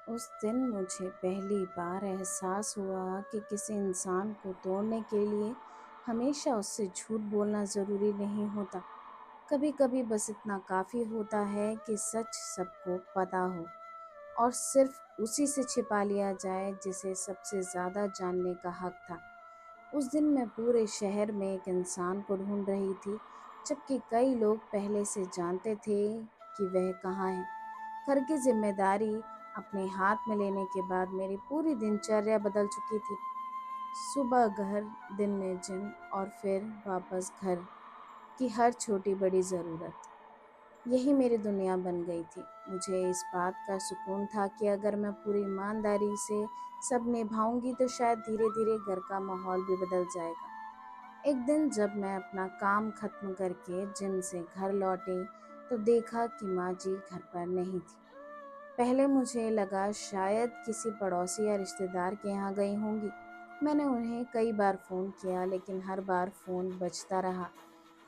उस दिन मुझे पहली बार एहसास हुआ कि किसी इंसान को तोड़ने के लिए हमेशा उससे झूठ बोलना ज़रूरी नहीं होता। कभी कभी बस इतना काफ़ी होता है कि सच सबको पता हो और सिर्फ उसी से छिपा लिया जाए जिसे सबसे ज़्यादा जानने का हक था। उस दिन मैं पूरे शहर में एक इंसान को ढूंढ रही थी, जबकि कई लोग पहले से जानते थे कि वह कहाँ है। घर की जिम्मेदारी अपने हाथ में लेने के बाद मेरी पूरी दिनचर्या बदल चुकी थी। सुबह घर, दिन में जिम और फिर वापस घर की हर छोटी बड़ी ज़रूरत। यही मेरी दुनिया बन गई थी। मुझे इस बात का सुकून था कि अगर मैं पूरी ईमानदारी से सब निभाऊंगी तो शायद धीरे धीरे घर का माहौल भी बदल जाएगा। एक दिन जब मैं अपना काम खत्म करके जिम से घर लौटी तो देखा कि माँ जी घर पर नहीं थी। पहले मुझे लगा शायद किसी पड़ोसी या रिश्तेदार के यहाँ गई होंगी। मैंने उन्हें कई बार फ़ोन किया लेकिन हर बार फ़ोन बजता रहा।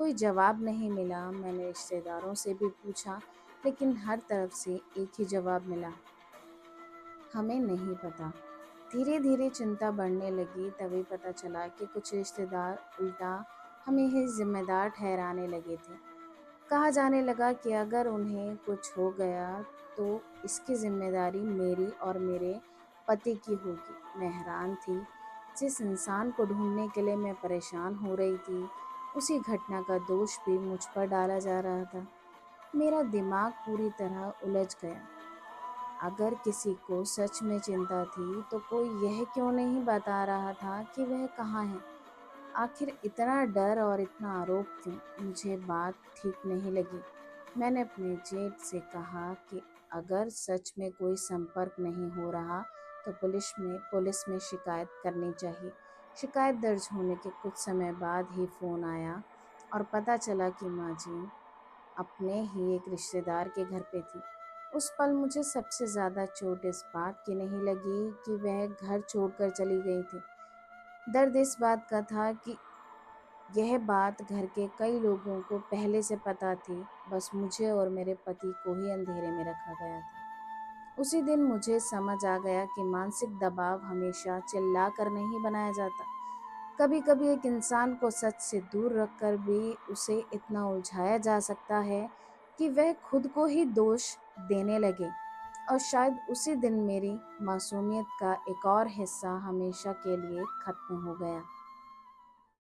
कोई जवाब नहीं मिला। मैंने रिश्तेदारों से भी पूछा लेकिन हर तरफ से एक ही जवाब मिला, हमें नहीं पता। धीरे धीरे चिंता बढ़ने लगी। तभी पता चला कि कुछ रिश्तेदार उल्टा हमें ही जिम्मेदार ठहराने लगे थे। कहा जाने लगा कि अगर उन्हें कुछ हो गया तो इसकी जिम्मेदारी मेरी और मेरे पति की होगी। मैं हैरान थी। जिस इंसान को ढूंढने के लिए मैं परेशान हो रही थी, उसी घटना का दोष भी मुझ पर डाला जा रहा था। मेरा दिमाग पूरी तरह उलझ गया। अगर किसी को सच में चिंता थी तो कोई यह क्यों नहीं बता रहा था कि वह कहाँ है? आखिर इतना डर और इतना आरोप क्यों? मुझे बात ठीक नहीं लगी। मैंने अपने जेठ से कहा कि अगर सच में कोई संपर्क नहीं हो रहा तो पुलिस में शिकायत करनी चाहिए। शिकायत दर्ज होने के कुछ समय बाद ही फ़ोन आया और पता चला कि माँ जी अपने ही एक रिश्तेदार के घर पे थी। उस पल मुझे सबसे ज़्यादा चोट इस बात की नहीं लगी कि वह घर छोड़कर चली गई थी। दर्द इस बात का था कि यह बात घर के कई लोगों को पहले से पता थी, बस मुझे और मेरे पति को ही अंधेरे में रखा गया था। उसी दिन मुझे समझ आ गया कि मानसिक दबाव हमेशा चिल्लाकर नहीं बनाया जाता। कभी कभी एक इंसान को सच से दूर रखकर भी उसे इतना उलझाया जा सकता है कि वह खुद को ही दोष देने लगे। और शायद उसी दिन मेरी मासूमियत का एक और हिस्सा हमेशा के लिए खत्म हो गया।